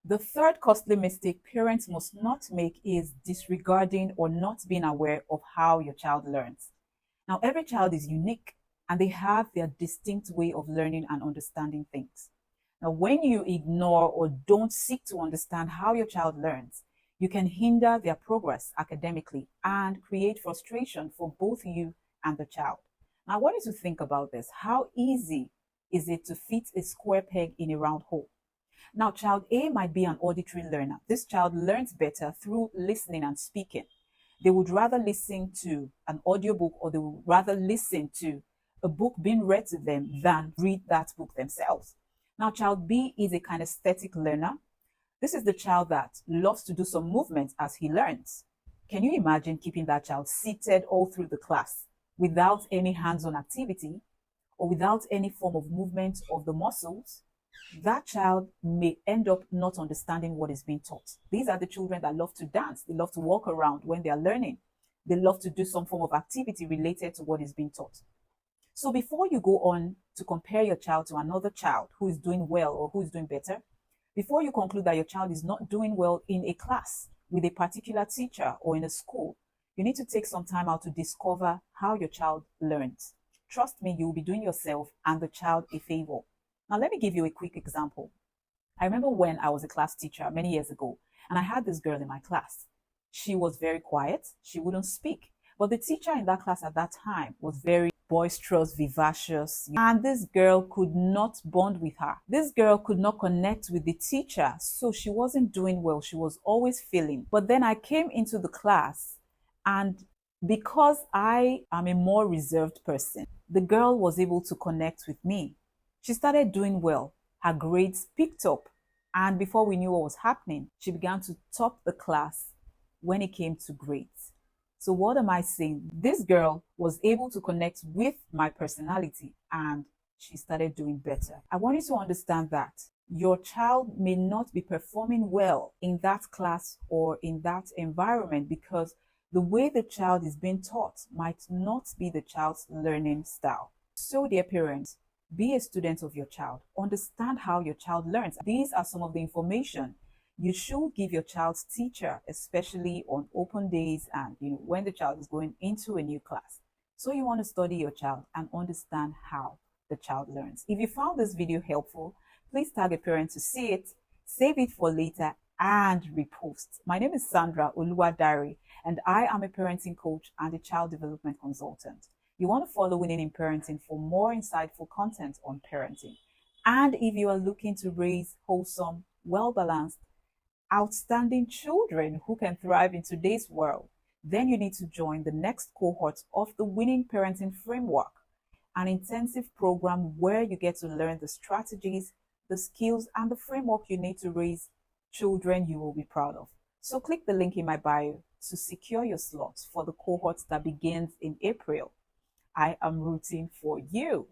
The third costly mistake parents must not make is disregarding or not being aware of how your child learns. Now, every child is unique and they have their distinct way of learning and understanding things. Now, when you ignore or don't seek to understand how your child learns, you can hinder their progress academically and create frustration for both you and the child. Now, I want you to think about this. How easy is it to fit a square peg in a round hole? Now, child A might be an auditory learner. This child learns better through listening and speaking. They would rather listen to an audiobook or they would rather listen to a book being read to them than read that book themselves. Now, child B is a kinesthetic learner. This is the child that loves to do some movement as he learns. Can you imagine keeping that child seated all through the class without any hands-on activity or without any form of movement of the muscles? That child may end up not understanding what is being taught. These are the children that love to dance. They love to walk around when they are learning. They love to do some form of activity related to what is being taught. So before you go on to compare your child to another child who is doing well or who is doing better, before you conclude that your child is not doing well in a class with a particular teacher or in a school, you need to take some time out to discover how your child learns. Trust me, you will be doing yourself and the child a favor. Now, let me give you a quick example. I remember when I was a class teacher many years ago, and I had this girl in my class. She was very quiet. She wouldn't speak. But the teacher in that class at that time was very boisterous, vivacious, and this girl could not bond with her. This girl could not connect with the teacher, so she wasn't doing well. She was always failing. But then I came into the class, and because I am a more reserved person, the girl was able to connect with me. She started doing well. Her grades picked up. And before we knew what was happening, she began to top the class when it came to grades. So what am I saying? This girl was able to connect with my personality and she started doing better. I want you to understand that your child may not be performing well in that class or in that environment because the way the child is being taught might not be the child's learning style. So, dear parents, be a student of your child. Understand how your child learns. These are some of the information you should give your child's teacher, especially on open days and when the child is going into a new class. So you want to study your child and understand how the child learns. If you found this video helpful, please tag a parent to see it, save it for later, and repost. My name is Sandra Oluwadare, and I am a parenting coach and a child development consultant. You want to follow Winning in Parenting for more insightful content on parenting. And if you are looking to raise wholesome, well-balanced, outstanding children who can thrive in today's world, then you need to join the next cohort of the Winning Parenting Framework, an intensive program where you get to learn the strategies, the skills, and the framework you need to raise children you will be proud of. So click the link in my bio to secure your slots for the cohort that begins in April. I am rooting for you.